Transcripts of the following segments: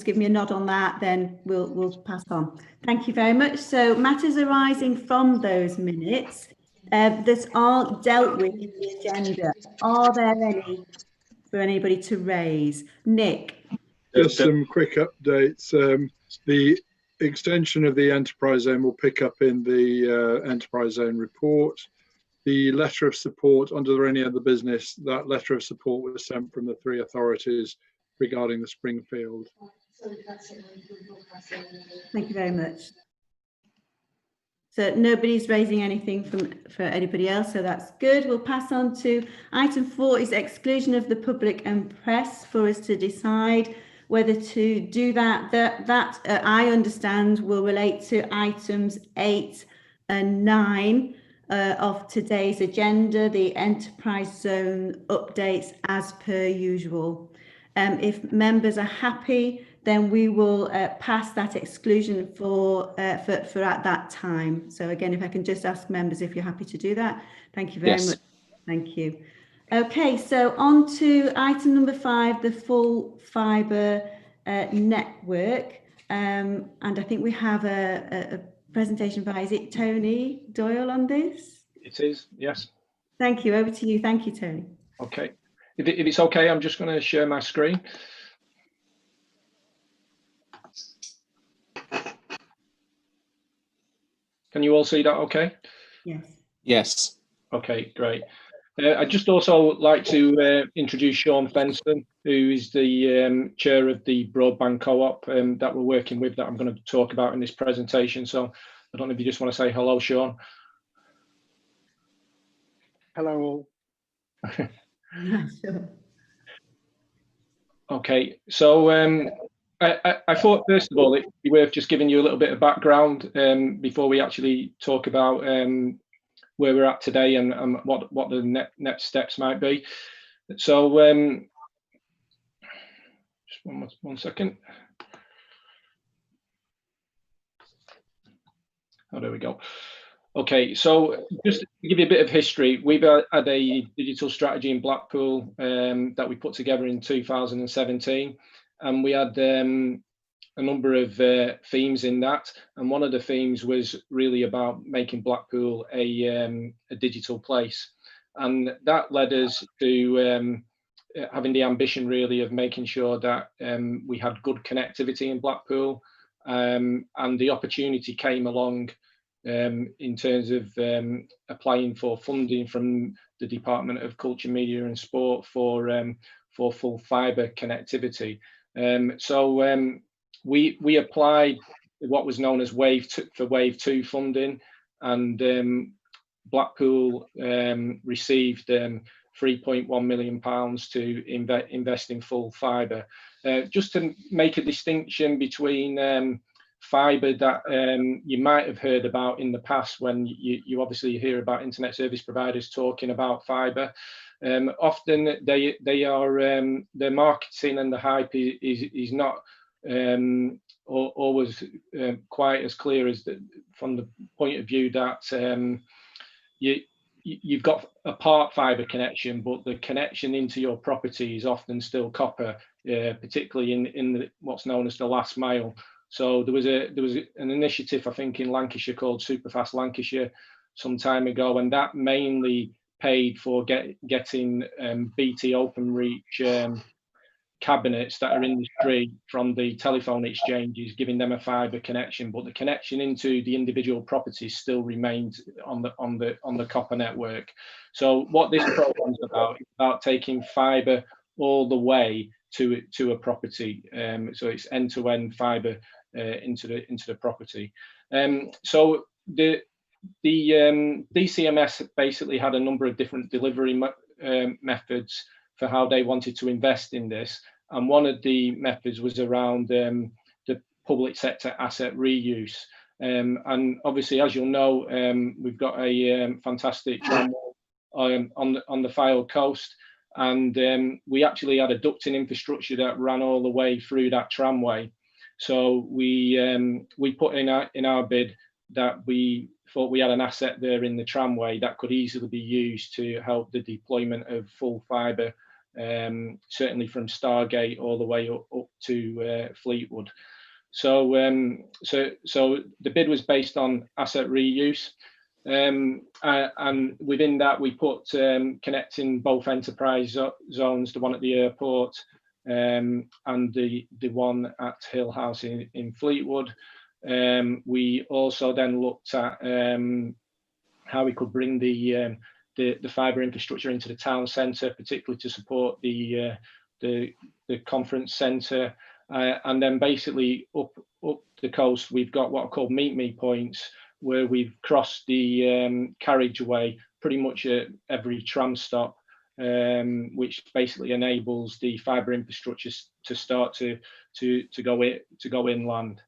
give me a nod on that, then we'll pass on. Thank you very much. So matters arising from those minutes that are dealt with in the agenda. Are there any for anybody to raise? Nick? Just some quick updates. The extension of the enterprise zone will pick up in the enterprise zone report. The letter of support under any other business, that letter of support was sent from the 3 authorities regarding the Springfield. Thank you very much. So nobody's raising anything for anybody else, so that's good. We'll pass on to item 4 is exclusion of the public and press for us to decide whether to do that. That I understand will relate to items 8 and 9 of today's agenda, the enterprise zone updates as per usual. If members are happy, then we will pass that exclusion for at that time. So again, if I can just ask members if you're happy to do that. Thank you very much. Thank you. Okay, so on to item number 5, the full fibre network. And I think we have a presentation by, is it Tony Doyle on this? It is, yes. Thank you. Over to you. Thank you, Tony. Okay. If it's okay, I'm just going to share my screen. Can you all see that okay? Yes. Yes. Okay, great. I'd just also like to introduce Sean Fenson, who is the chair of the Broadband Co-op that we're working with, that I'm going to talk about in this presentation. So I don't know if you just want to say hello, Sean. Hello all. Sure. Okay, so I thought first of all it'd be worth just giving you a little bit of background before we actually talk about where we're at today and what the next steps might be. So just one second. Oh, there we go. Okay, so just to give you a bit of history, we've had a digital strategy in Blackpool that we put together in 2017, and we had a number of themes in that, and one of the themes was really about making Blackpool a digital place, and that led us to having the ambition really of making sure that we had good connectivity in Blackpool, and the opportunity came along in terms of applying for funding from the Department of Culture, Media and Sport for full fibre connectivity. So we applied what was known as Wave 2 funding, and Blackpool received £3.1 million to invest in full fibre. Just to make a distinction between fibre that you might have heard about in the past, when you obviously hear about internet service providers talking about fibre, often they are their marketing and the hype is not always quite as clear as from the point of view that you've got a part fibre connection, but the connection into your property is often still copper, particularly in what's known as the last mile. So there was an initiative, I think, in Lancashire called Superfast Lancashire some time ago, and that mainly paid for getting BT OpenReach cabinets that are in the street from the telephone exchanges, giving them a fibre connection, but the connection into the individual properties still remained on the copper network. So what this program is about taking fibre all the way to a property. So it's end-to-end fibre into the property. So the DCMS basically had a number of different delivery methods for how they wanted to invest in this, and one of the methods was around the public sector asset reuse. And obviously, as you'll know, we've got a fantastic tramway on the Fylde coast, and we actually had a ducting infrastructure that ran all the way through that tramway. So we put in our bid that we thought we had an asset there in the tramway that could easily be used to help the deployment of full fibre certainly from Stargate all the way up to Fleetwood. So, so the bid was based on asset reuse, and within that we put connecting both enterprise zones, the one at the airport and the one at Hill House in Fleetwood. We also then looked at how we could bring the fibre infrastructure into the town centre, particularly to support the conference centre. And then basically up the coast, we've got what are called meet me points, where we've crossed the carriageway pretty much at every tram stop, which basically enables the fibre infrastructure to start to go inland.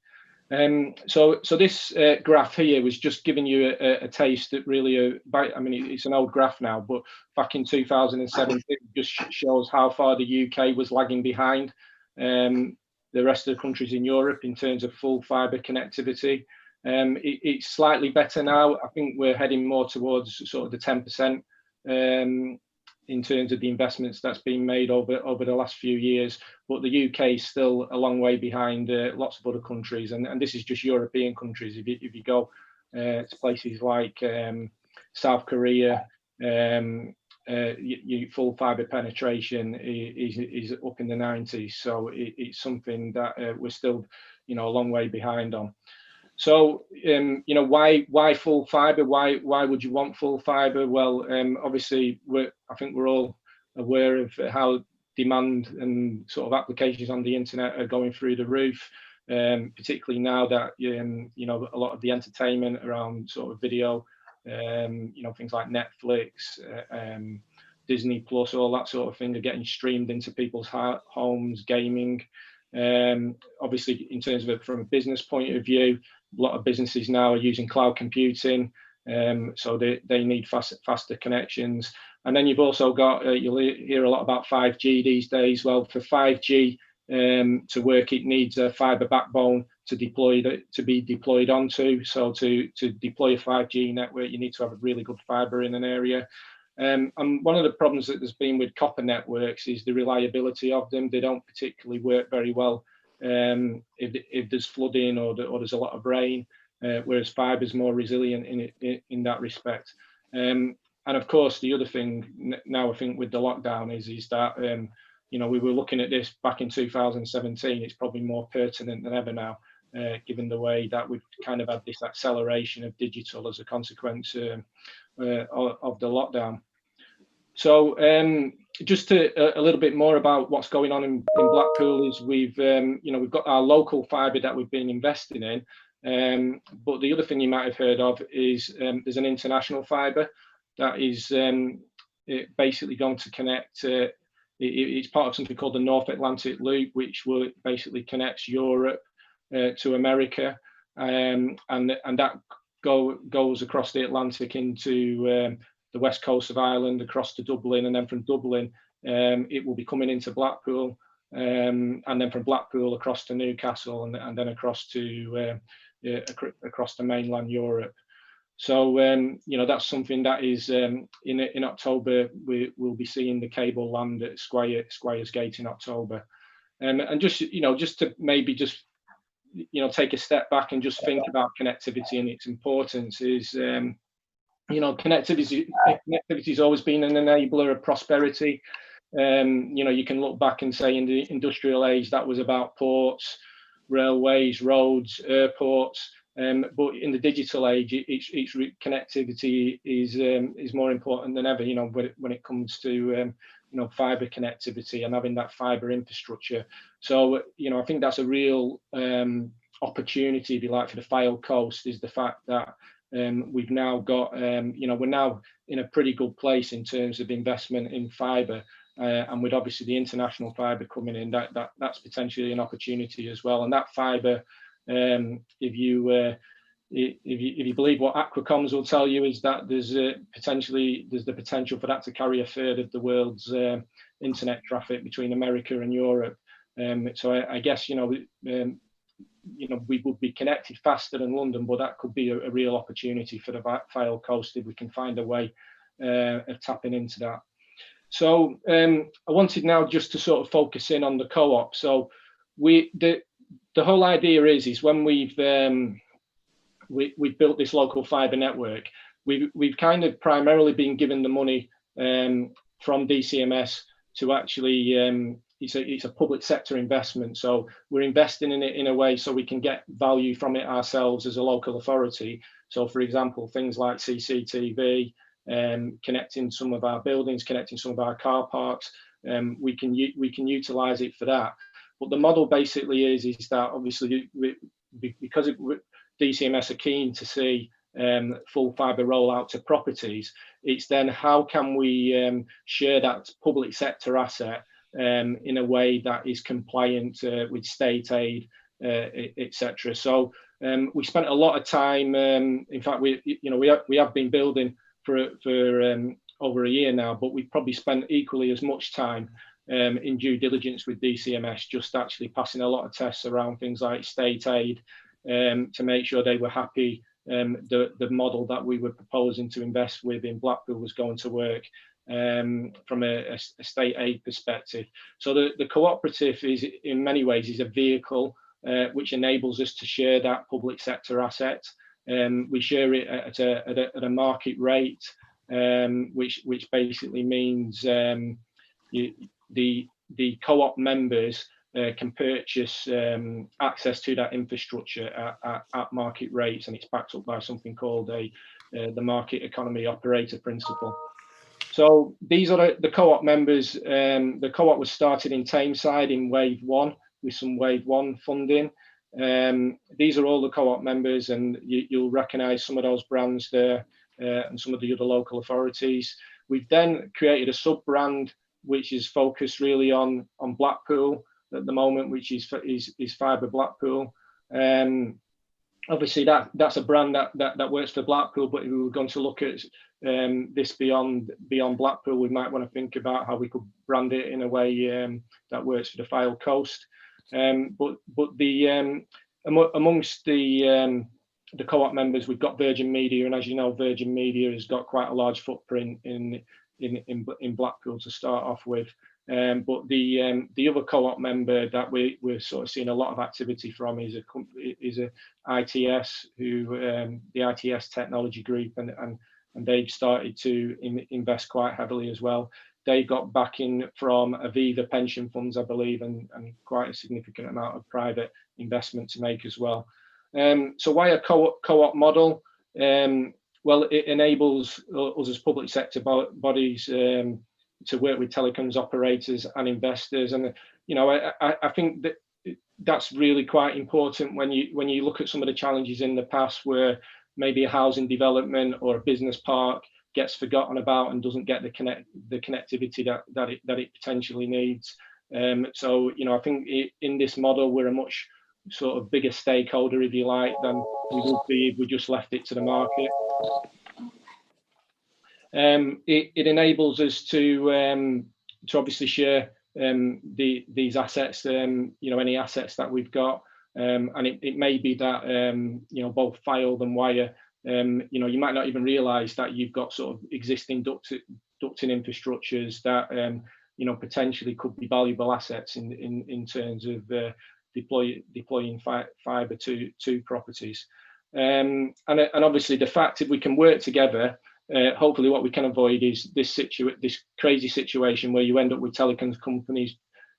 So this graph here was just giving you a taste that really, I mean, it's an old graph now, but back in 2017, it just shows how far the UK was lagging behind the rest of the countries in Europe in terms of full fibre connectivity. It's slightly better now. I think we're heading more towards sort of the 10% in terms of the investments that's been made over the last few years, but the UK is still a long way behind lots of other countries, and this is just European countries. If you go to places like South Korea, full fibre penetration is up in the 90s, so it's something that we're still, a long way behind on. So, why full fibre? Why would you want full fibre? Well, obviously, I think we're all aware of how demand and sort of applications on the internet are going through the roof, particularly now that a lot of the entertainment around sort of video, things like Netflix, Disney Plus, all that sort of thing are getting streamed into people's homes, gaming. Obviously, in terms of it from a business point of view, a lot of businesses now are using cloud computing, so they need faster connections. And then you've also got, you'll hear a lot about 5G these days. Well, for 5G to work, it needs a fibre backbone to be deployed onto. So to deploy a 5G network, you need to have a really good fibre in an area. And one of the problems that there's been with copper networks is the reliability of them. They don't particularly work very well if there's flooding or there's a lot of rain, whereas fibre is more resilient in that respect. And of course, the other thing now I think with the lockdown is that we were looking at this back in 2017. It's probably more pertinent than ever now, given the way that we've kind of had this acceleration of digital as a consequence of the lockdown. So just a little bit more about what's going on in Blackpool is we've got our local fibre that we've been investing in, but the other thing you might have heard of is there's an international fibre that is basically going to connect. It's part of something called the North Atlantic Loop, which basically connects Europe to America, and that goes across the Atlantic into the west coast of Ireland, across to Dublin, and then from Dublin it will be coming into Blackpool, and then from Blackpool across to Newcastle, and then across to mainland Europe. So that's something that is in October we'll be seeing the cable land at Squires Gate in October, and just to maybe just take a step back and just think about connectivity and its importance is. Connectivity has always been an enabler of prosperity. You can look back and say in the industrial age that was about ports, railways, roads, airports. But in the digital age, connectivity is more important than ever. When it comes to fibre connectivity and having that fibre infrastructure. So I think that's a real opportunity, if you like, for the Fylde coast, is the fact that we've now got, we're now in a pretty good place in terms of investment in fibre, and with obviously the international fibre coming in, that's potentially an opportunity as well. And that fibre, if you believe what Aquacoms will tell you, is that there's the potential for that to carry a third of the world's internet traffic between America and Europe. So I guess we would be connected faster than London, but that could be a real opportunity for the Fylde coast if we can find a way of tapping into that. So I wanted now just to sort of focus in on the co-op. So the whole idea is when we've built this local fibre network, we've kind of primarily been given the money from DCMS to actually it's a public sector investment. So we're investing in it in a way so we can get value from it ourselves as a local authority. So for example, things like CCTV, connecting some of our buildings, connecting some of our car parks, we can utilize it for that. But the model basically is that obviously because DCMS are keen to see full fibre rollout to properties, it's then how can we share that public sector asset in a way that is compliant with state aid, etc. So we spent a lot of time. In fact, we have been building for over a year now, but we've probably spent equally as much time in due diligence with DCMS, just actually passing a lot of tests around things like state aid to make sure they were happy the model that we were proposing to invest with in Blackpool was going to work from a state aid perspective. So the cooperative is in many ways is a vehicle which enables us to share that public sector asset. We share it at a market rate, which basically means the co-op members can purchase access to that infrastructure at market rates, and it's backed up by something called the market economy operator principle. So these are the co-op members. The co-op was started in Tameside in wave 1 with some wave 1 funding. These are all the co-op members, and you'll recognise some of those brands there and some of the other local authorities. We've then created a sub-brand which is focused really on Blackpool at the moment, which is Fibre Blackpool. Obviously that's a brand that works for Blackpool, but if we were going to look at this beyond Blackpool, we might want to think about how we could brand it in a way that works for the Fylde coast. But amongst the co-op members, we've got Virgin Media, and as you know, Virgin Media has got quite a large footprint in Blackpool to start off with. But the other co-op member that we're sort of seeing a lot of activity from is a ITS, who the ITS Technology Group, and they've started to invest quite heavily as well. They got backing from Aviva pension funds, I believe, and quite a significant amount of private investment to make as well. So why a co-op model? Well, it enables us as public sector bodies to work with telecoms operators and investors, and I think that's really quite important when you look at some of the challenges in the past where maybe a housing development or a business park gets forgotten about and doesn't get the connectivity that it potentially needs. So I think in this model we're a much sort of bigger stakeholder, if you like, than we would be if we just left it to the market. It enables us to obviously share these assets, any assets that we've got, and it may be that both Fylde and Wyre, you might not even realise that you've got sort of existing ducting infrastructures that potentially could be valuable assets in terms of deploying fibre to properties, and obviously the fact if we can work together. Hopefully what we can avoid is this crazy situation where you end up with telecoms companies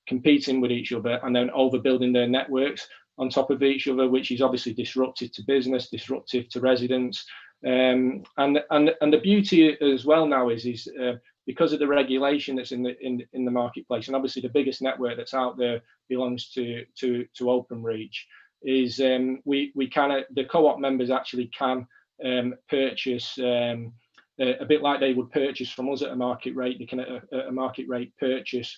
competing with each other and then overbuilding their networks on top of each other, which is obviously disruptive to business, disruptive to residents. And the beauty as well now is because of the regulation that's in the marketplace, and obviously the biggest network that's out there belongs to Openreach, is the co-op members actually can purchase a bit like they would purchase from us at a market rate. They can at a market rate purchase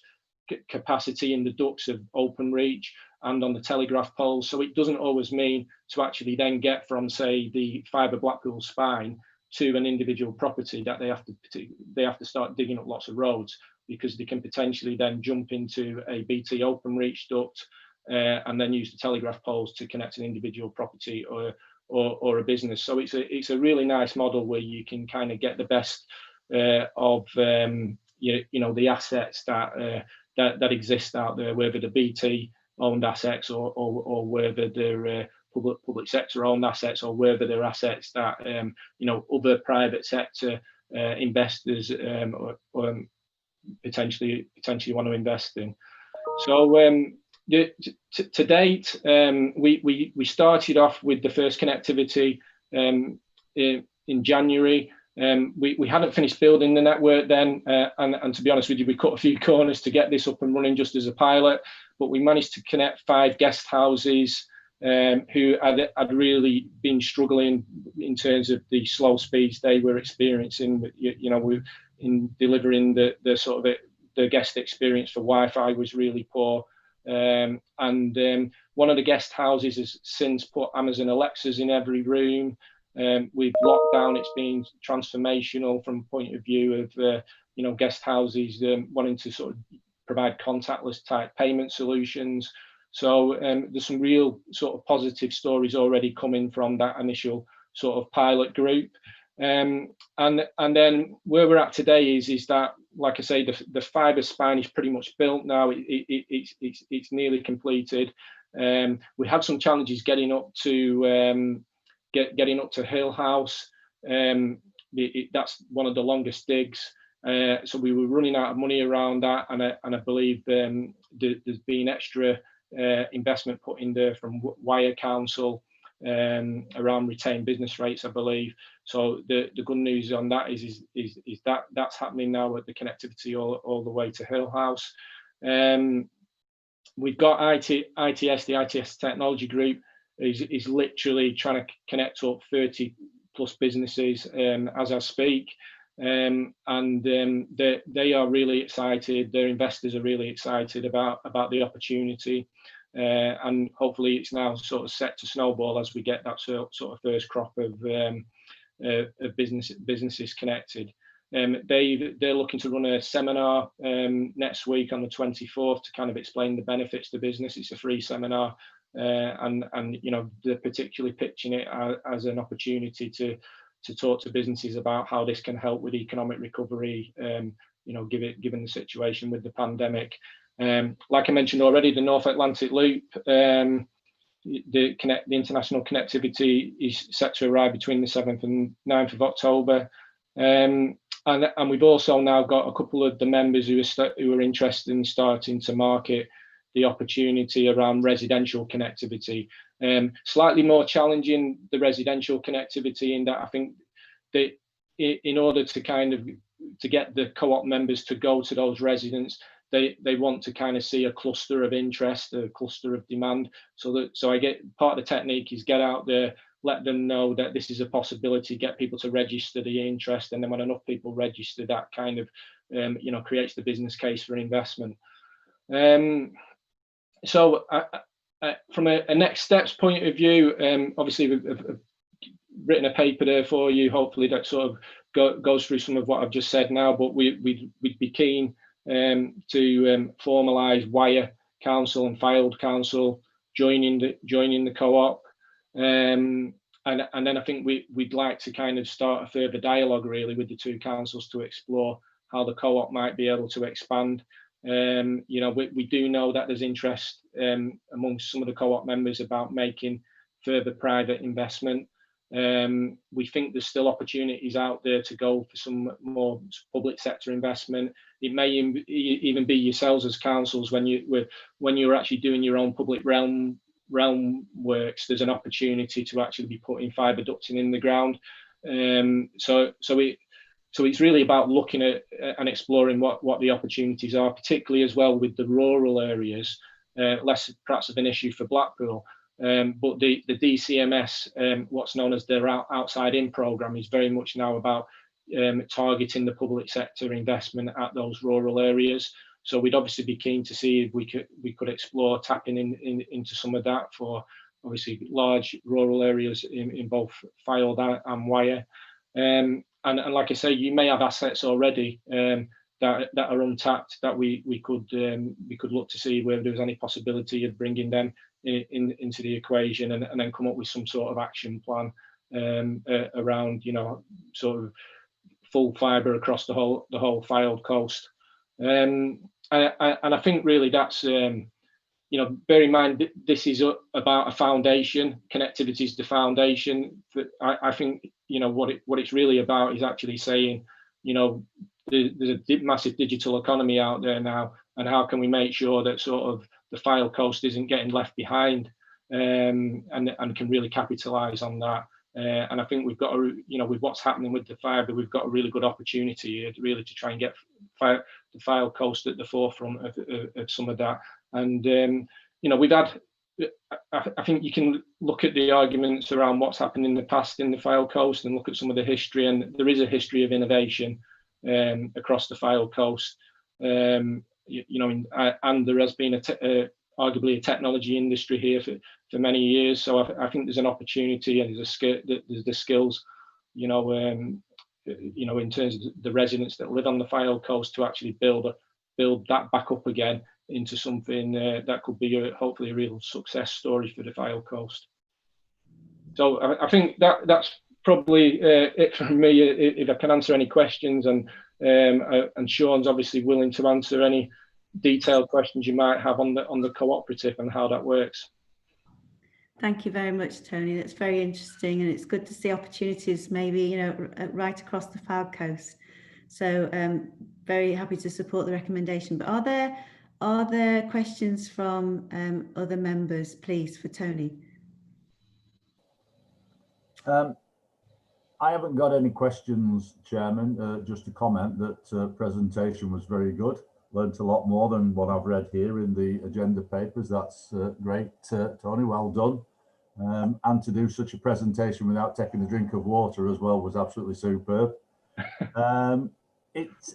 capacity in the ducts of Openreach and on the telegraph poles. So it doesn't always mean to actually then get from, say, the Fibre Blackpool spine to an individual property that they have to start digging up lots of roads, because they can potentially then jump into a BT Openreach duct and then use the telegraph poles to connect an individual property or a business. So it's a really nice model where you can kind of get the best of the assets that exist out there, whether the BT owned assets or whether they're public sector owned assets, or whether they're assets that other private sector investors or potentially want to invest in. So to date, we started off with the first connectivity in January. We hadn't finished building the network then, and to be honest with you, we cut a few corners to get this up and running just as a pilot, but we managed to connect 5 guest houses who had really been struggling in terms of the slow speeds they were experiencing. In delivering the sort of the guest experience for Wi-Fi was really poor. And one of the guest houses has since put Amazon Alexas in every room. With lockdown, it's been transformational from point of view of guest houses wanting to sort of provide contactless type payment solutions. So there's some real sort of positive stories already coming from that initial sort of pilot group. And then where we're at today is that, like I say, the fibre spine is pretty much built now. It's nearly completed. We had some challenges getting up to Hill House. That's one of the longest digs. So we were running out of money around that, and I believe there's been extra investment put in there from Wyre Council around retained business rates, I believe. So the good news on that is that that's happening now with the connectivity all the way to Hill House. We've got ITS, the ITS Technology Group is literally trying to connect up 30 plus businesses as I speak. And they are really excited. Their investors are really excited about the opportunity, and hopefully it's now sort of set to snowball as we get that sort of first crop of businesses connected. They're looking to run a seminar next week on the 24th to kind of explain the benefits to business. It's a free seminar, and they're particularly pitching it as an opportunity to talk to businesses about how this can help with economic recovery, given the situation with the pandemic. Like I mentioned already, the North Atlantic Loop, the international connectivity is set to arrive between the 7th and 9th of October. And we've also now got a couple of the members who are interested in starting to market the opportunity around residential connectivity. Slightly more challenging, the residential connectivity, in that I think that in order to kind of to get the co-op members to go to those residents, they want to kind of see a cluster of interest, a cluster of demand. So I get part of the technique is get out there, let them know that this is a possibility, get people to register the interest, and then when enough people register, that kind of creates the business case for investment. So from a next steps point of view, obviously we've written a paper there for you, hopefully that sort of goes through some of what I've just said now, but we'd be keen to formalise Wyre Council and Fylde Council joining the co-op, and then I think we'd like to kind of start a further dialogue really with the two councils to explore how the co-op might be able to expand. We do know that there's interest amongst some of the co-op members about making further private investment. We think there's still opportunities out there to go for some more public sector investment. It may even be yourselves as councils when you're actually doing your own public realm works. There's an opportunity to actually be putting fibre ducting in the ground. So it's really about looking at and exploring what the opportunities are, particularly as well with the rural areas, less perhaps of an issue for Blackpool. But the DCMS, what's known as their outside in programme, is very much now about targeting the public sector investment at those rural areas. So we'd obviously be keen to see if we could explore tapping into some of that for obviously large rural areas in both Fylde and Wyre. And like I say, you may have assets already that are untapped that we could look to see whether there was any possibility of bringing them into the equation, and then come up with some sort of action plan around sort of full fibre across the whole Fylde coast. And I think really that's, bear in mind this is about a foundation. Connectivity is the foundation. I think, what it's really about is actually saying, there's a massive digital economy out there now, and how can we make sure that sort of the Fylde coast isn't getting left behind, and can really capitalise on that. And I think we've got with what's happening with the fibre, we've got a really good opportunity here really to try and get the Fylde coast at the forefront of some of that. And we've had, I think you can look at the arguments around what's happened in the past in the Fylde coast and look at some of the history, and there is a history of innovation across the Fylde coast. And there has been arguably a technology industry here for many years. So I think there's an opportunity, and there's the skills, in terms of the residents that live on the Fylde coast to actually build that back up again into something that could be hopefully a real success story for the Fylde coast. So I think that's probably it from me. If I can answer any questions, and Sean's obviously willing to answer any detailed questions you might have on the cooperative and how that works. Thank you very much, Tony. That's very interesting, and it's good to see opportunities maybe right across the Fylde coast. So very happy to support the recommendation. But are there questions from other members, please, for Tony? I haven't got any questions, Chairman. Just a comment that presentation was very good. Learned a lot more than what I've read here in the agenda papers. That's great, Tony, well done. And to do such a presentation without taking a drink of water as well was absolutely superb.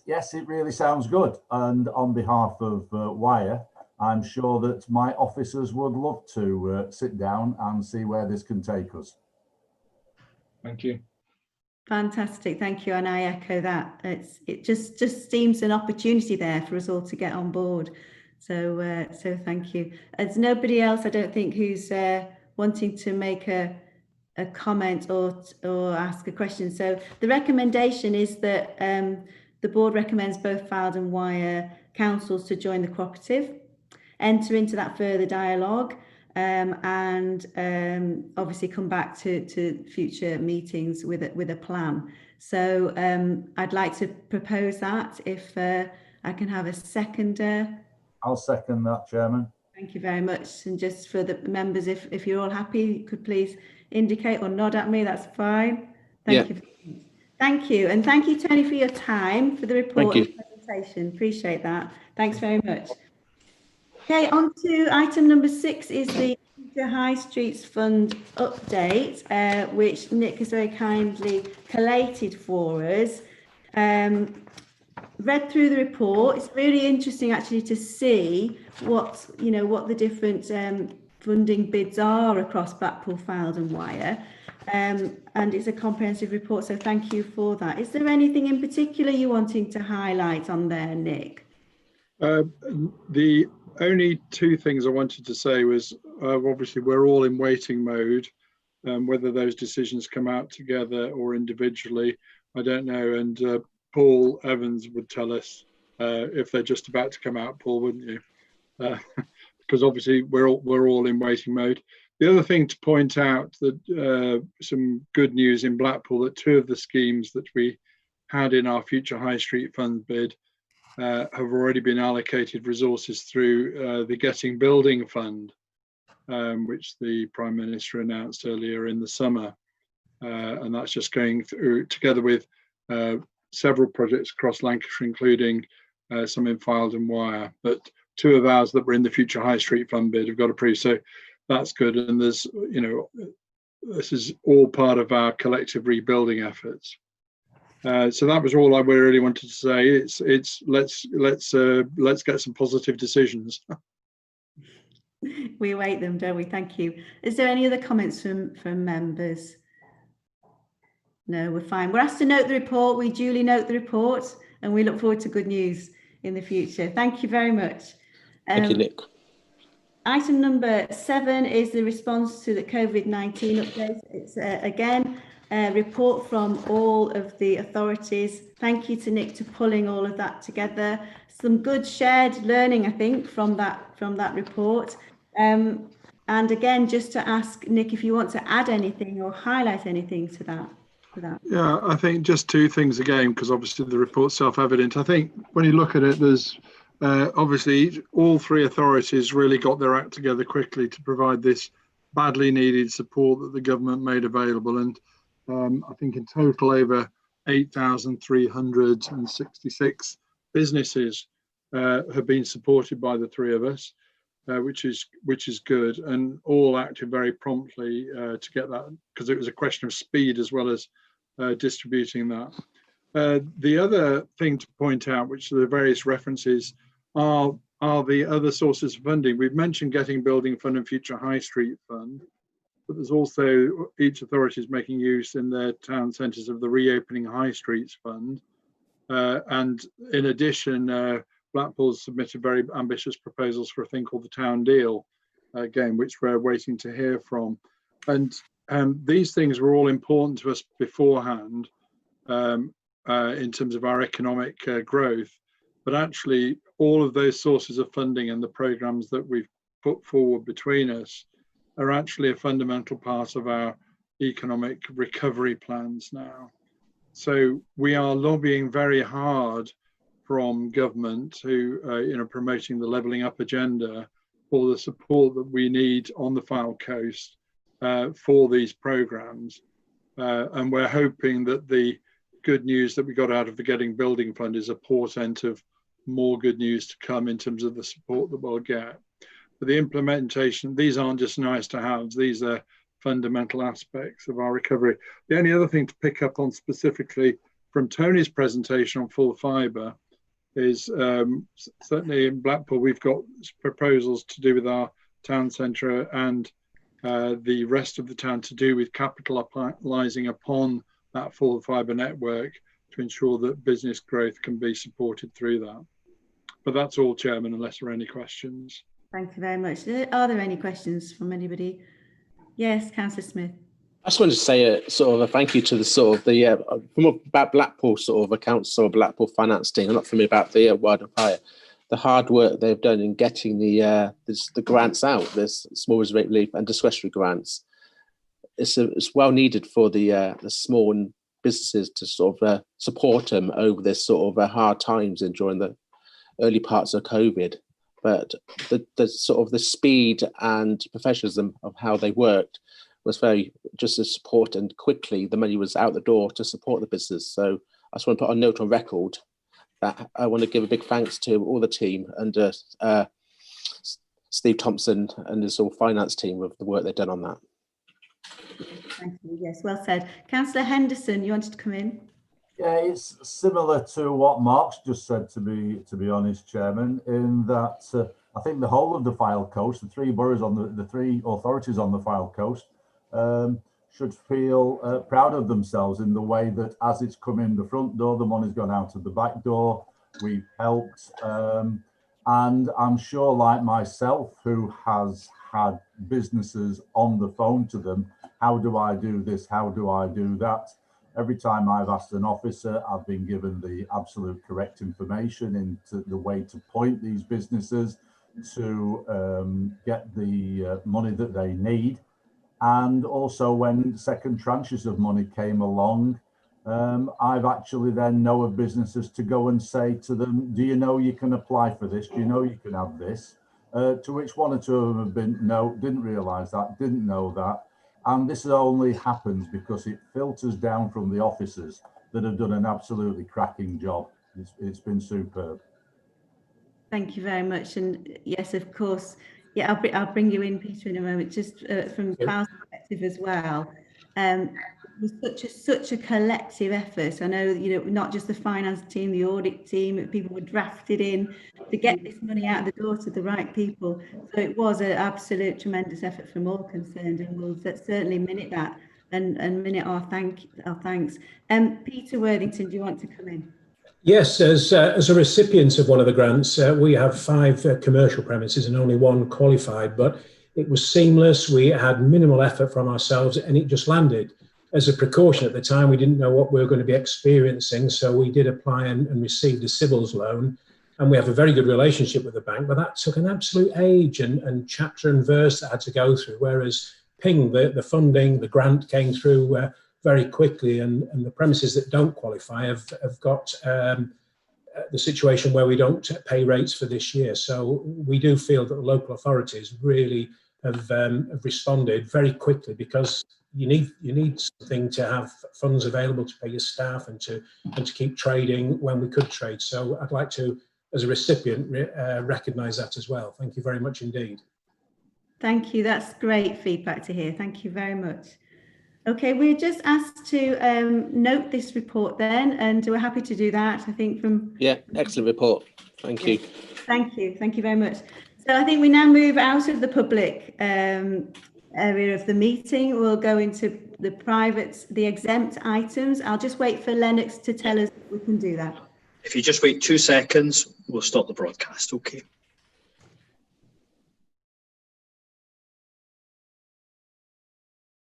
Yes, it really sounds good. And on behalf of Wyre, I'm sure that my officers would love to sit down and see where this can take us. Thank you. Fantastic, thank you, and I echo that. It just seems an opportunity there for us all to get on board. So thank you. There's nobody else, I don't think, who's wanting to make a comment or ask a question. So the recommendation is that the board recommends both Fylde and Wyre councils to join the cooperative, enter into that further dialogue, and obviously come back to future meetings with a plan. So I'd like to propose that, if I can have a seconder. I'll second that, Chairman. Thank you very much. And just for the members, if you're all happy, you could please indicate or nod at me. That's fine. Thank you. Thank you. And thank you, Tony, for your time, for the report and the presentation. Appreciate that. Thanks very much. Okay, on to item number 6 is the Future High Streets Fund update, which Nick has very kindly collated for us. Read through the report. It's really interesting actually to see what the different funding bids are across Blackpool, Fylde and Wyre. And it's a comprehensive report, so thank you for that. Is there anything in particular you're wanting to highlight on there, Nick? The only 2 things I wanted to say was obviously we're all in waiting mode. Whether those decisions come out together or individually, I don't know. And Paul Evans would tell us if they're just about to come out, Paul, wouldn't you? Because obviously we're all in waiting mode. The other thing to point out that some good news in Blackpool, that 2 of the schemes that we had in our Future High Street Fund bid have already been allocated resources through the Getting Building Fund, which the Prime Minister announced earlier in the summer. And that's just going through together with several projects across Lancashire, including some in Fylde and Wyre. But 2 of ours that were in the Future High Street Fund bid have got approved. So that's good. And there's, this is all part of our collective rebuilding efforts. So that was all I really wanted to say. It's let's get some positive decisions. We await them, don't we? Thank you. Is there any other comments from members? No, we're fine. We're asked to note the report. We duly note the report, and we look forward to good news in the future. Thank you very much. Thank you, Nick. Item number 7 is the response to the COVID-19 update. It's again a report from all of the authorities. Thank you to Nick for pulling all of that together. some good shared learning, I think, from that report. And again, just to ask Nick if you want to add anything or highlight anything to that. Yeah, I think just two things again, because obviously the report's self-evident. I think when you look at it, there's obviously all three authorities really got their act together quickly to provide this badly needed support that the government made available. And I think in total over 8,366 businesses have been supported by the three of us, which is good, and all acted very promptly to get that, because it was a question of speed as well as distributing that. The other thing to point out, which are the various references, are the other sources of funding. We've mentioned Getting Building Fund and Future High Street Fund, but there's also each authority is making use in their town centres of the Reopening High Streets Fund. And in addition, Blackpool's submitted very ambitious proposals for a thing called the Town Deal, again, which we're waiting to hear from. And these things were all important to us beforehand in terms of our economic growth. But actually, all of those sources of funding and the programmes that we've put forward between us are actually a fundamental part of our economic recovery plans now. So we are lobbying very hard from government who promoting the levelling up agenda for the support that we need on the Fylde coast for these programmes. And we're hoping that the good news that we got out of the Getting Building Fund is a portent of more good news to come in terms of the support that we'll get. But the implementation, these aren't just nice to have, these are fundamental aspects of our recovery. The only other thing to pick up on specifically from Tony's presentation on full fibre is certainly in Blackpool, we've got proposals to do with our town centre and the rest of the town to do with capitalising upon that full fibre network to ensure that business growth can be supported through that. But that's all, Chairman, unless there are any questions. Thank you very much. Are there any questions from anybody? Yes, Councillor Smith. I just wanted to say a sort of a thank you to the sort of the from about Blackpool sort of accounts or Blackpool finance team. I'm not familiar about the Wyre and Fylde. The hard work they've done in getting the grants out, this small rate relief and discretionary grants. It's well needed for the small businesses to sort of support them over this sort of hard times and during the early parts of COVID. But the sort of the speed and professionalism of how they worked was very just as support, and quickly the money was out the door to support the business. So I just want to put a note on record that I want to give a big thanks to all the team and Steve Thompson and his whole finance team with the work they've done on that. Thank you. Yes, well said. Councillor Henderson, you wanted to come in? Yeah, it's similar to what Mark's just said, to be honest, Chairman, in that I think the whole of the Fylde coast, the three boroughs on the three authorities on the Fylde coast, should feel proud of themselves in the way that as it's come in the front door, the money's gone out of the back door. We've helped, and I'm sure, like myself, who has had businesses on the phone to them, how do I do this? How do I do that? Every time I've asked an officer, I've been given the absolute correct information into the way to point these businesses to get the money that they need. And also when second tranches of money came along, I've actually then know of businesses to go and say to them, do you know you can apply for this? Do you know you can have this? To which one or two of them have been, no, didn't realise that, didn't know that. And this only happens because it filters down from the officers that have done an absolutely cracking job. It's been superb. Thank you very much. And yes, of course, yeah, I'll bring you in, Peter, in a moment, just from Kyle's perspective as well. It was such a collective effort. I know, not just the finance team, the audit team, people were drafted in to get this money out of the door to the right people. So it was an absolute tremendous effort from all concerned, and we'll certainly minute that and minute our thanks. Peter Worthington, do you want to come in? Yes, as a recipient of one of the grants, we have 5 commercial premises and only 1 qualified, but it was seamless. We had minimal effort from ourselves and it just landed. As a precaution at the time, we didn't know what we were going to be experiencing, so we did apply and received a civils loan. and we have a very good relationship with the bank, but that took an absolute age and chapter and verse that had to go through, whereas Ping, the funding, the grant came through very quickly, and the premises that don't qualify have got the situation where we don't pay rates for this year. So we do feel that the local authorities really have responded very quickly, because you need something to have funds available to pay your staff and to keep trading when we could trade. So I'd like to, as a recipient, recognise that as well. Thank you very much indeed. Thank you. That's great feedback to hear. Thank you very much. Okay, we're just asked to note this report then, and we're happy to do that. I think from... Yeah, excellent report. Thank you. Thank you. Thank you very much. So I think we now move out of the public area of the meeting. We'll go into the exempt items. I'll just wait for Lennox to tell us if we can do that. If you just wait 2 seconds, we'll stop the broadcast. Okay.